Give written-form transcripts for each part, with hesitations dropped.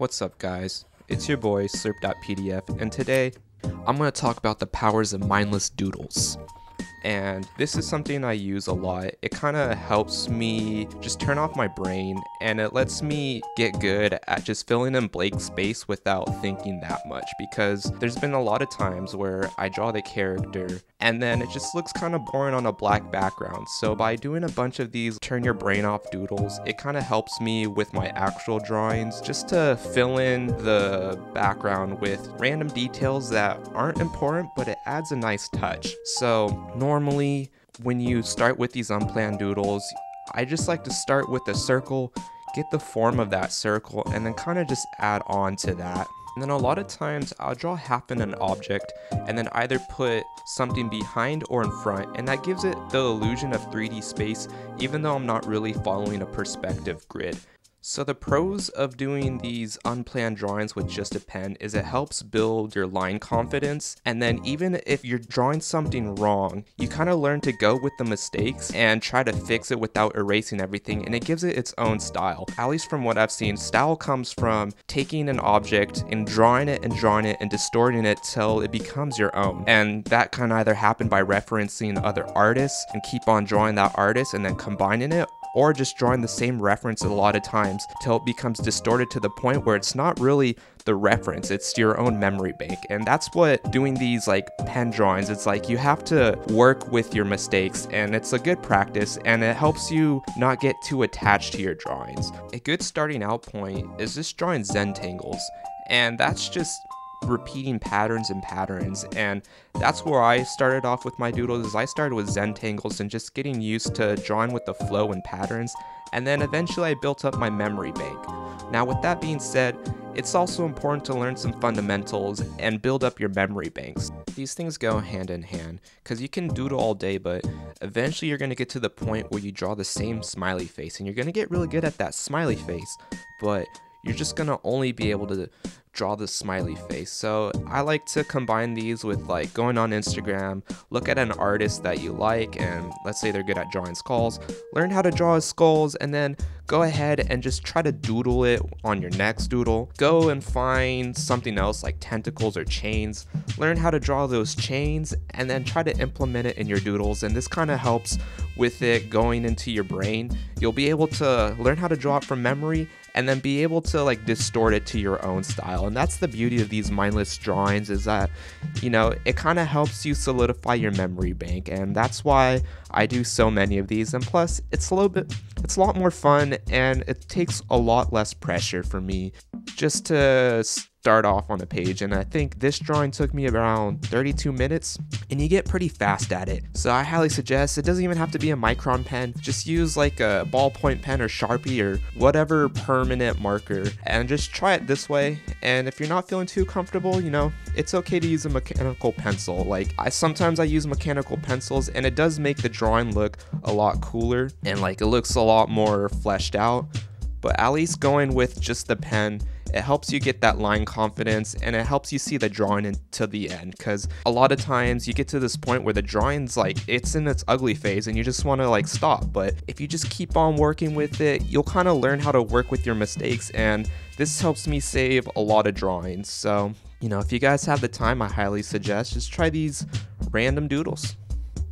What's up guys, it's your boy slurp.pdf, and today I'm going to talk about the powers of mindless doodles. And this is something I use a lot. It kind of helps me just turn off my brain, and it lets me get good at just filling in blank space without thinking that much, because there's been a lot of times where I draw the character and then it just looks kind of boring on a black background. So by doing a bunch of these turn your brain off doodles, it kind of helps me with my actual drawings just to fill in the background with random details that aren't important, but it adds a nice touch. So normally when you start with these unplanned doodles, I just like to start with a circle, get the form of that circle, and then kind of just add on to that. And then a lot of times I'll draw half in an object and then either put something behind or in front, and that gives it the illusion of 3D space even though I'm not really following a perspective grid. So the pros of doing these unplanned drawings with just a pen is it helps build your line confidence, and then even if you're drawing something wrong, you kind of learn to go with the mistakes and try to fix it without erasing everything, and it gives it its own style. At least from what I've seen, style comes from taking an object and drawing it and distorting it till it becomes your own. And that can either happen by referencing other artists and keep on drawing that artist and then combining it, or just drawing the same reference a lot of times till it becomes distorted to the point where it's not really the reference, it's your own memory bank. And that's what doing these like pen drawings, it's like you have to work with your mistakes, and it's a good practice, and it helps you not get too attached to your drawings. A good starting out point is just drawing Zentangles, and that's just repeating patterns, and that's where I started off with my doodles. Is I started with Zentangles and just getting used to drawing with the flow and patterns, and then eventually I built up my memory bank. Now with that being said, it's also important to learn some fundamentals and build up your memory banks. These things go hand in hand, because you can doodle all day, but eventually you're going to get to the point where you draw the same smiley face, and you're going to get really good at that smiley face, but you're just going to only be able to draw the smiley face. So I like to combine these with like going on Instagram, look at an artist that you like, and let's say they're good at drawing skulls, learn how to draw skulls, and then go ahead and just try to doodle it on your next doodle. Go and find something else like tentacles or chains, learn how to draw those chains, and then try to implement it in your doodles. And this kind of helps with it going into your brain. You'll be able to learn how to draw it from memory and then be able to like distort it to your own style. And that's the beauty of these mindless drawings, is that, you know, it kind of helps you solidify your memory bank, and that's why I do so many of these. And plus it's a lot more fun, and it takes a lot less pressure for me just to start off on a page. And I think this drawing took me around 32 minutes, and you get pretty fast at it. So I highly suggest, it doesn't even have to be a micron pen, just use like a ballpoint pen or Sharpie or whatever permanent marker, and just try it this way. And if you're not feeling too comfortable, you know, it's okay to use a mechanical pencil. Like sometimes I use mechanical pencils, and it does make the drawing look a lot cooler, and like it looks a lot more fleshed out. But at least going with just the pen, it helps you get that line confidence, and it helps you see the drawing into the end, because a lot of times you get to this point where the drawing's like, it's in its ugly phase and you just want to like stop. But if you just keep on working with it, you'll kind of learn how to work with your mistakes, and this helps me save a lot of drawings. So, you know, if you guys have the time, I highly suggest just try these random doodles.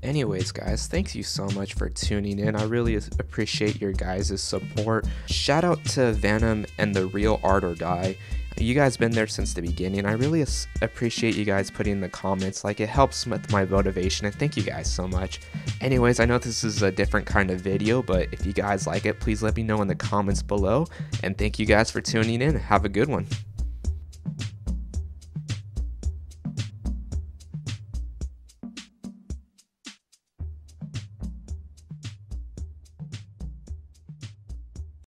Anyways guys, thank you so much for tuning in. I really appreciate your guys' support. Shout out to Venom and the Real Art or Die. You guys been there since the beginning. I really appreciate you guys putting in the comments. Like, it helps with my motivation, and thank you guys so much. Anyways, I know this is a different kind of video, but if you guys like it, please let me know in the comments below. And thank you guys for tuning in. Have a good one.